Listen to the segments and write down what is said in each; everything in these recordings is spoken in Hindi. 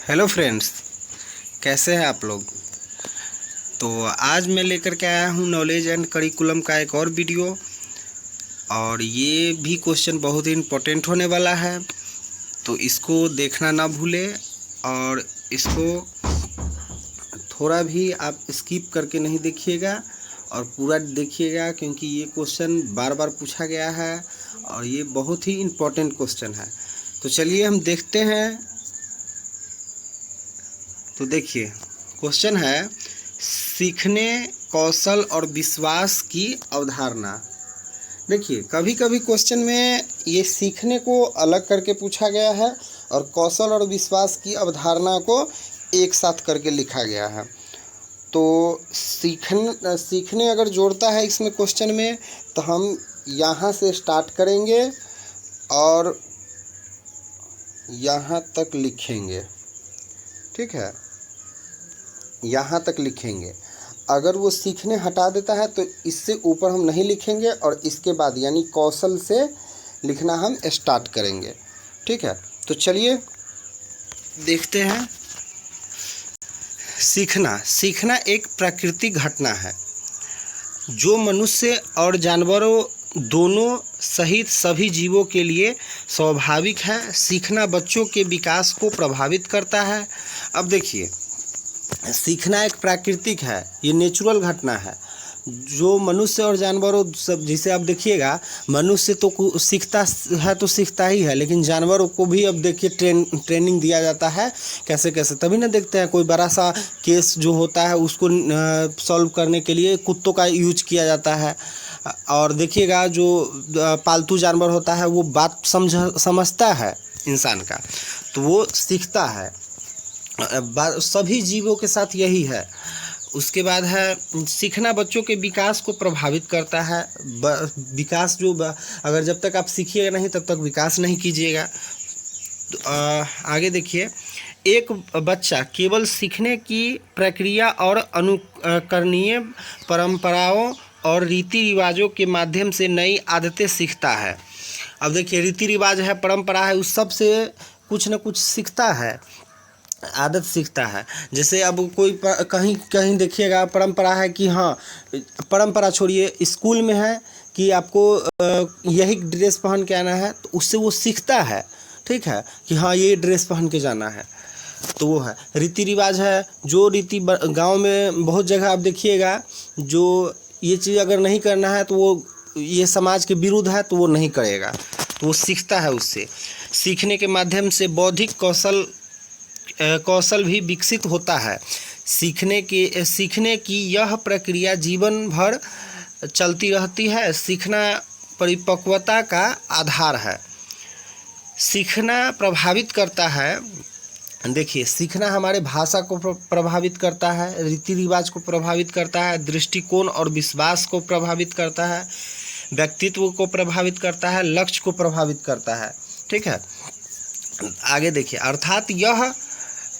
हेलो फ्रेंड्स, कैसे हैं आप लोग। तो आज मैं लेकर के आया हूं नॉलेज एंड करिकुलम का एक और वीडियो, और ये भी क्वेश्चन बहुत ही इम्पोर्टेंट होने वाला है। तो इसको देखना ना भूलें और इसको थोड़ा भी आप स्किप करके नहीं देखिएगा और पूरा देखिएगा, क्योंकि ये क्वेश्चन बार बार पूछा गया है और ये बहुत ही इम्पोर्टेंट क्वेश्चन है। तो चलिए हम देखते हैं। तो देखिए, क्वेश्चन है सीखने, कौशल और विश्वास की अवधारणा। देखिए, कभी कभी क्वेश्चन में ये सीखने को अलग करके पूछा गया है और कौशल और विश्वास की अवधारणा को एक साथ करके लिखा गया है। तो सीखने अगर जोड़ता है इसमें क्वेश्चन में, तो हम यहाँ से स्टार्ट करेंगे और यहाँ तक लिखेंगे। ठीक है, यहाँ तक लिखेंगे। अगर वो सीखने हटा देता है तो इससे ऊपर हम नहीं लिखेंगे और इसके बाद यानी कौशल से लिखना हम स्टार्ट करेंगे। ठीक है, तो चलिए देखते हैं। सीखना एक प्राकृतिक घटना है जो मनुष्य और जानवरों दोनों सहित सभी जीवों के लिए स्वाभाविक है। सीखना बच्चों के विकास को प्रभावित करता है। अब देखिए, सीखना एक प्राकृतिक है, ये नेचुरल घटना है जो मनुष्य और जानवरों सब, जिसे आप देखिएगा मनुष्य तो सीखता है तो सीखता ही है, लेकिन जानवरों को भी अब देखिए ट्रेनिंग दिया जाता है कैसे कैसे। तभी ना देखते हैं कोई बड़ा सा केस जो होता है उसको सॉल्व करने के लिए कुत्तों का यूज किया जाता है। और देखिएगा जो पालतू जानवर होता है वो बात समझता है इंसान का, तो वो सीखता है। सभी जीवों के साथ यही है। उसके बाद है सीखना बच्चों के विकास को प्रभावित करता है। विकास जो अगर जब तक आप सीखिएगा नहीं तब तक विकास नहीं कीजिएगा। तो आगे देखिए, एक बच्चा केवल सीखने की प्रक्रिया और अनुकरणीय परंपराओं और रीति रिवाजों के माध्यम से नई आदतें सीखता है। अब देखिए, रीति रिवाज है, परंपरा है, उस सब से कुछ न कुछ सीखता है, आदत सीखता है। जैसे अब कोई कहीं कहीं देखिएगा परंपरा है कि हाँ, परंपरा छोड़िए, स्कूल में है कि आपको यही ड्रेस पहन के आना है, तो उससे वो सीखता है। ठीक है, कि हाँ ये ड्रेस पहन के जाना है, तो वो है रीति रिवाज है। जो रीति गांव में बहुत जगह आप देखिएगा, जो ये चीज़ अगर नहीं करना है तो वो ये समाज के विरुद्ध है तो वो नहीं करेगा, तो वो सीखता है उससे। सीखने के माध्यम से बौद्धिक कौशल भी विकसित होता है। सीखने की यह प्रक्रिया जीवन भर चलती रहती है। सीखना परिपक्वता का आधार है। सीखना प्रभावित करता है। देखिए, सीखना हमारे भाषा को प्रभावित करता है, रीति रिवाज को प्रभावित करता है, दृष्टिकोण और विश्वास को प्रभावित करता है, व्यक्तित्व को प्रभावित करता है, लक्ष्य को प्रभावित करता है। ठीक है, आगे देखिए, अर्थात यह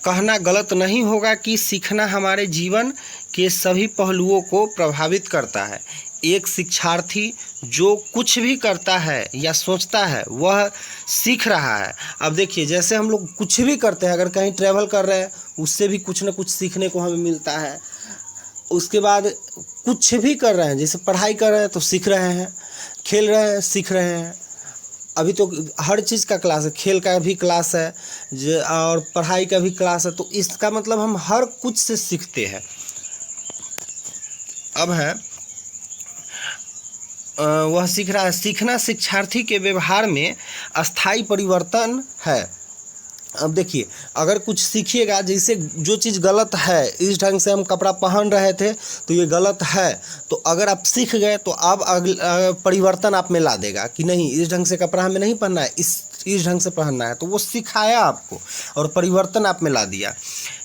कहना गलत नहीं होगा कि सीखना हमारे जीवन के सभी पहलुओं को प्रभावित करता है। एक शिक्षार्थी जो कुछ भी करता है या सोचता है वह सीख रहा है। अब देखिए, जैसे हम लोग कुछ भी करते हैं, अगर कहीं ट्रैवल कर रहे हैं उससे भी कुछ ना कुछ सीखने को हमें मिलता है। उसके बाद कुछ भी कर रहे हैं, जैसे पढ़ाई कर रहे हैं तो सीख रहे हैं, खेल रहे हैं सीख रहे हैं। अभी तो हर चीज़ का क्लास है, खेल का भी क्लास है और पढ़ाई का भी क्लास है, तो इसका मतलब हम हर कुछ से सीखते हैं। अब है वह सीख रहा है। सीखना शिक्षार्थी के व्यवहार में अस्थायी परिवर्तन है। अब देखिए, अगर कुछ सीखिएगा, जैसे जो चीज़ गलत है, इस ढंग से हम कपड़ा पहन रहे थे तो ये गलत है, तो अगर आप सीख गए तो अब परिवर्तन आप में ला देगा कि नहीं, इस ढंग से कपड़ा हमें नहीं पहनना है, इस ढंग से पहनना है, तो वो सिखाया आपको और परिवर्तन आप में ला दिया।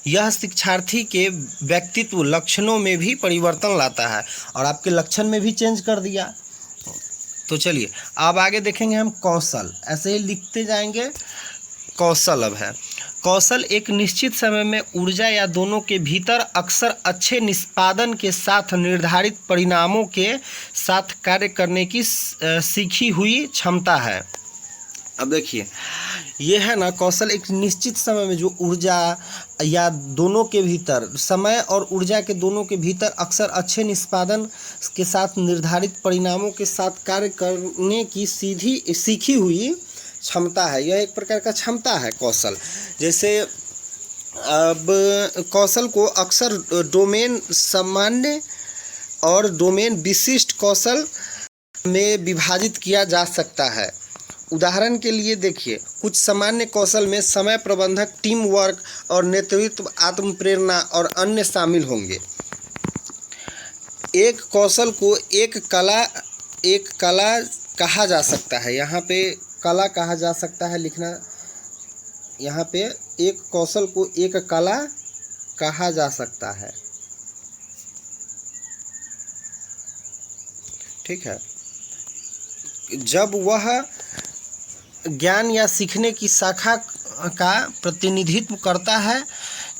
यह शिक्षार्थी के व्यक्तित्व लक्षणों में भी परिवर्तन लाता है और आपके लक्षण में भी चेंज कर दिया। तो चलिए अब आगे देखेंगे हम कौशल, ऐसे ही लिखते जाएंगे। कौशल अब है, कौशल एक निश्चित समय में ऊर्जा या दोनों के भीतर अक्सर अच्छे निष्पादन के साथ निर्धारित परिणामों के साथ कार्य करने की सीखी हुई क्षमता है। अब देखिए, ये है ना कौशल एक निश्चित समय में जो ऊर्जा या दोनों के भीतर, समय और ऊर्जा के दोनों के भीतर अक्सर अच्छे निष्पादन के साथ निर्धारित परिणामों के साथ कार्य करने की सीखी हुई क्षमता है। यह एक प्रकार का क्षमता है कौशल। जैसे अब कौशल को अक्सर डोमेन सामान्य और डोमेन विशिष्ट कौशल में विभाजित किया जा सकता है। उदाहरण के लिए देखिए, कुछ सामान्य कौशल में समय प्रबंधक, टीम वर्क और नेतृत्व, आत्म प्रेरणा और अन्य शामिल होंगे। एक कौशल को एक कला कहा जा सकता है। यहाँ पे कला कहा जा सकता है लिखना, यहाँ पे एक कौशल को एक कला कहा जा सकता है। ठीक है, जब वह ज्ञान या सीखने की शाखा का प्रतिनिधित्व करता है,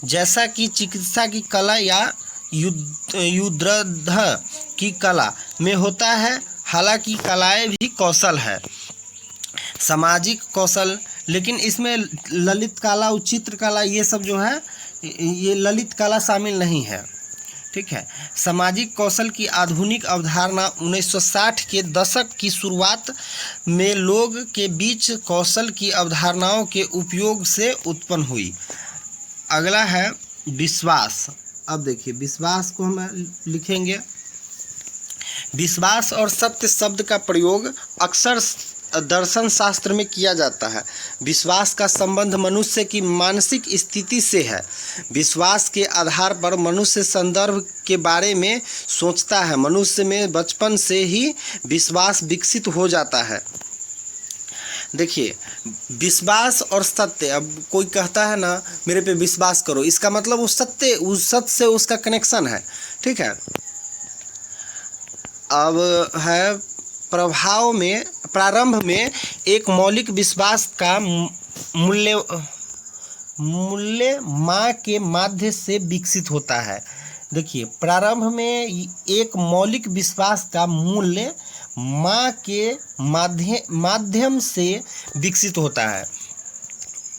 जैसा कि चिकित्सा की कला या युद्ध की कला में होता है। हालांकि कलाएं भी कौशल है। सामाजिक कौशल, लेकिन इसमें ललित कला, चित्र कला, ये सब जो है, ये ललित कला शामिल नहीं है। ठीक है, सामाजिक कौशल की आधुनिक अवधारणा 1960 के दशक की शुरुआत में लोग के बीच कौशल की अवधारणाओं के उपयोग से उत्पन्न हुई। अगला है विश्वास। अब देखिए, विश्वास को हम लिखेंगे। विश्वास और सत्य शब्द का प्रयोग अक्सर दर्शन शास्त्र में किया जाता है। विश्वास का संबंध मनुष्य की मानसिक स्थिति से है। विश्वास के आधार पर मनुष्य संदर्भ के बारे में सोचता है। मनुष्य में बचपन से ही विश्वास विकसित हो जाता है। देखिए, विश्वास और सत्य, अब कोई कहता है ना मेरे पे विश्वास करो, इसका मतलब उस सत्य से उसका कनेक्शन है। ठीक है, अब है प्रारंभ में एक मौलिक विश्वास का मूल्य माँ के माध्य से विकसित होता है। देखिए, प्रारंभ में एक मौलिक विश्वास का मूल्य माँ के माध्यम से विकसित होता है।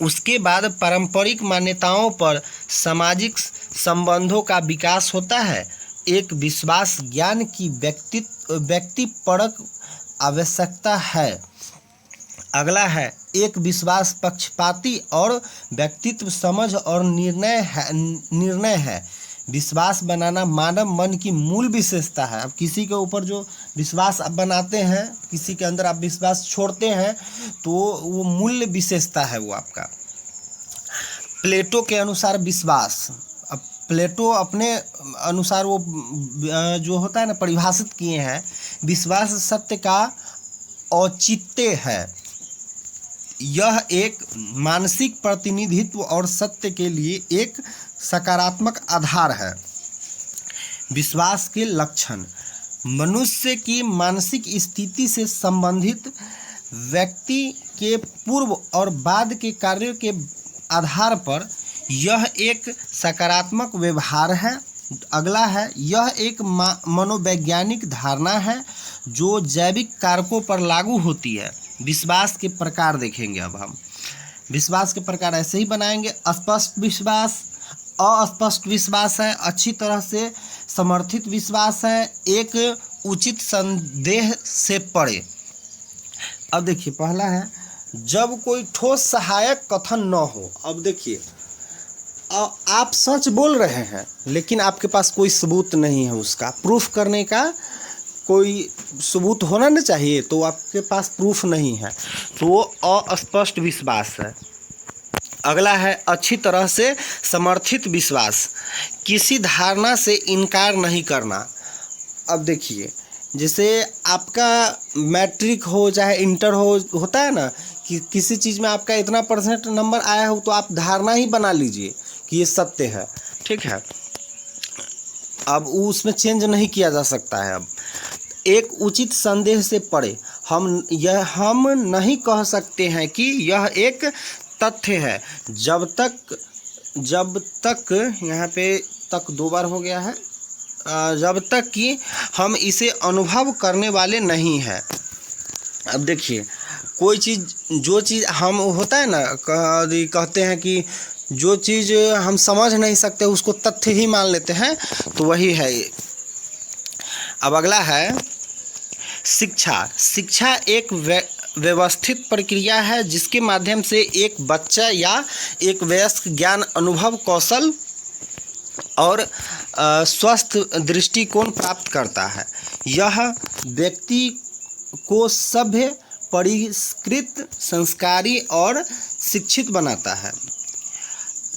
उसके बाद पारंपरिक मान्यताओं पर सामाजिक संबंधों का विकास होता है। एक विश्वास ज्ञान की व्यक्तिपरक आवश्यकता है। अगला है एक विश्वास पक्षपाती और व्यक्तित्व समझ और निर्णय है। विश्वास बनाना मानव मन की मूल विशेषता है। अब किसी के ऊपर जो विश्वास आप बनाते हैं, किसी के अंदर आप विश्वास छोड़ते हैं, तो वो मूल्य विशेषता है वो आपका। प्लेटो के अनुसार विश्वास, अब प्लेटो अपने अनुसार वो जो होता है ना परिभाषित किए हैं, विश्वास सत्य का औचित्य है। यह एक मानसिक प्रतिनिधित्व और सत्य के लिए एक सकारात्मक आधार है। विश्वास के लक्षण, मनुष्य की मानसिक स्थिति से संबंधित व्यक्ति के पूर्व और बाद के कार्यों के आधार पर यह एक सकारात्मक व्यवहार है। अगला है, यह एक मनोवैज्ञानिक धारणा है जो जैविक कारकों पर लागू होती है। विश्वास के प्रकार देखेंगे। अब हम विश्वास के प्रकार ऐसे ही बनाएंगे। स्पष्ट विश्वास, अस्पष्ट विश्वास है, अच्छी तरह से समर्थित विश्वास है, एक उचित संदेह से परे। अब देखिए, पहला है जब कोई ठोस सहायक कथन न हो। अब देखिए, आप सच बोल रहे हैं लेकिन आपके पास कोई सबूत नहीं है, उसका प्रूफ करने का कोई सबूत होना ना चाहिए, तो आपके पास प्रूफ नहीं है, तो वो अस्पष्ट विश्वास है। अगला है अच्छी तरह से समर्थित विश्वास, किसी धारणा से इनकार नहीं करना। अब देखिए, जैसे आपका मैट्रिक हो चाहे इंटर हो, होता है ना कि किसी चीज़ में आपका इतना % नंबर आया हो तो आप धारणा ही बना लीजिए कि ये सत्य है। ठीक है, अब उसमें चेंज नहीं किया जा सकता है। अब एक उचित संदेह से परे, हम नहीं कह सकते हैं कि यह एक तथ्य है जब तक यहाँ पे तक 2 बार हो गया है, जब तक कि हम इसे अनुभव करने वाले नहीं हैं। अब देखिए, कोई चीज़, जो चीज़ हम होता है ना, कहते हैं कि जो चीज़ हम समझ नहीं सकते उसको तथ्य ही मान लेते हैं, तो वही है ये। अब अगला है शिक्षा। शिक्षा एक व्यवस्थित प्रक्रिया है जिसके माध्यम से एक बच्चा या एक वयस्क ज्ञान, अनुभव, कौशल और स्वस्थ दृष्टिकोण प्राप्त करता है। यह व्यक्ति को सभ्य, परिष्कृत, संस्कारी और शिक्षित बनाता है।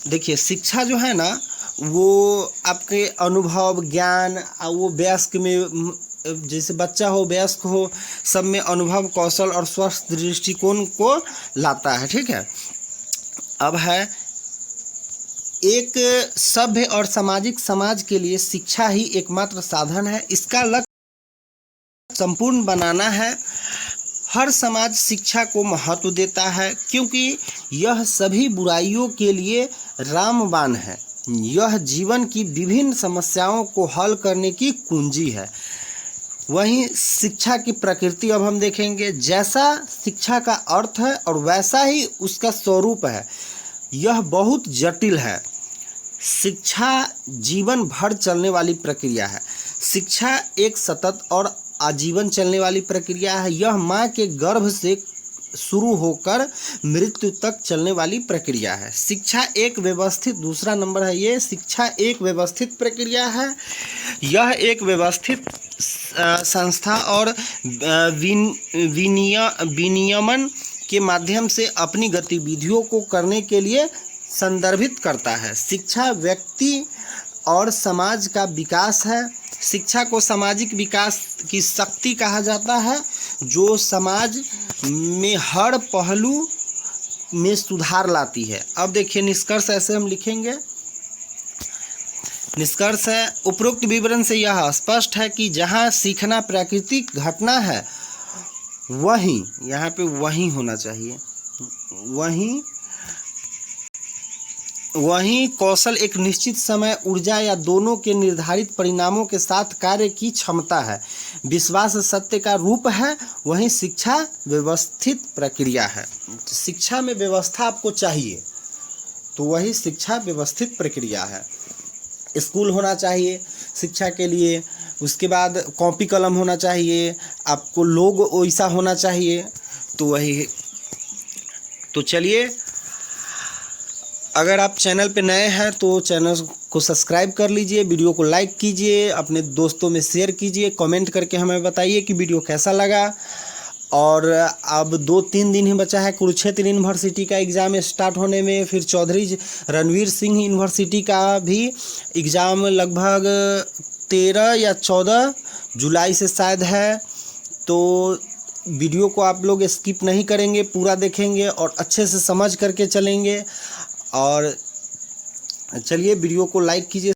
देखिए शिक्षा जो है ना, वो आपके अनुभव, ज्ञान, वो वयस्क में, जैसे बच्चा हो, वयस्क हो, सब में अनुभव, कौशल और स्वस्थ दृष्टिकोण को लाता है। ठीक है। अब है एक सभ्य और सामाजिक समाज के लिए शिक्षा ही एकमात्र साधन है। इसका लक्ष्य संपूर्ण बनाना है। हर समाज शिक्षा को महत्व देता है क्योंकि यह सभी बुराइयों के लिए रामबाण है। यह जीवन की विभिन्न समस्याओं को हल करने की कुंजी है। वहीं शिक्षा की प्रकृति अब हम देखेंगे। जैसा शिक्षा का अर्थ है और वैसा ही उसका स्वरूप है। यह बहुत जटिल है। शिक्षा जीवन भर चलने वाली प्रक्रिया है। शिक्षा एक सतत और आजीवन चलने वाली प्रक्रिया है। यह माँ के गर्भ से शुरू होकर मृत्यु तक चलने वाली प्रक्रिया है। शिक्षा एक व्यवस्थित, दूसरा नंबर है ये, शिक्षा एक व्यवस्थित प्रक्रिया है। यह एक व्यवस्थित संस्था और विनियमन के माध्यम से अपनी गतिविधियों को करने के लिए संदर्भित करता है। शिक्षा व्यक्ति और समाज का विकास है। शिक्षा को सामाजिक विकास की शक्ति कहा जाता है, जो समाज में हर पहलू में सुधार लाती है। अब देखिए निष्कर्ष ऐसे हम लिखेंगे। निष्कर्ष है, उपरोक्त विवरण से यह स्पष्ट है कि जहाँ सीखना प्राकृतिक घटना है, वहीं, यहाँ पे वहीं होना चाहिए, वहीं कौशल एक निश्चित समय, ऊर्जा या दोनों के निर्धारित परिणामों के साथ कार्य की क्षमता है। विश्वास सत्य का रूप है। वहीं शिक्षा व्यवस्थित प्रक्रिया है। शिक्षा में व्यवस्था आपको चाहिए, तो वही शिक्षा व्यवस्थित प्रक्रिया है। स्कूल होना चाहिए शिक्षा के लिए, उसके बाद कॉपी कलम होना चाहिए, आपको लोग वैसा होना चाहिए, तो वही। तो चलिए, अगर आप चैनल पे नए हैं तो चैनल को सब्सक्राइब कर लीजिए, वीडियो को लाइक कीजिए, अपने दोस्तों में शेयर कीजिए, कमेंट करके हमें बताइए कि वीडियो कैसा लगा। और अब 2-3 दिन ही बचा है कुरुक्षेत्र यूनिवर्सिटी का एग्ज़ाम स्टार्ट होने में। फिर चौधरी रणवीर सिंह यूनिवर्सिटी का भी एग्ज़ाम लगभग 13 या 14 जुलाई से शायद है। तो वीडियो को आप लोग स्किप नहीं करेंगे, पूरा देखेंगे और अच्छे से समझ करके चलेंगे। और चलिए, वीडियो को लाइक कीजिए।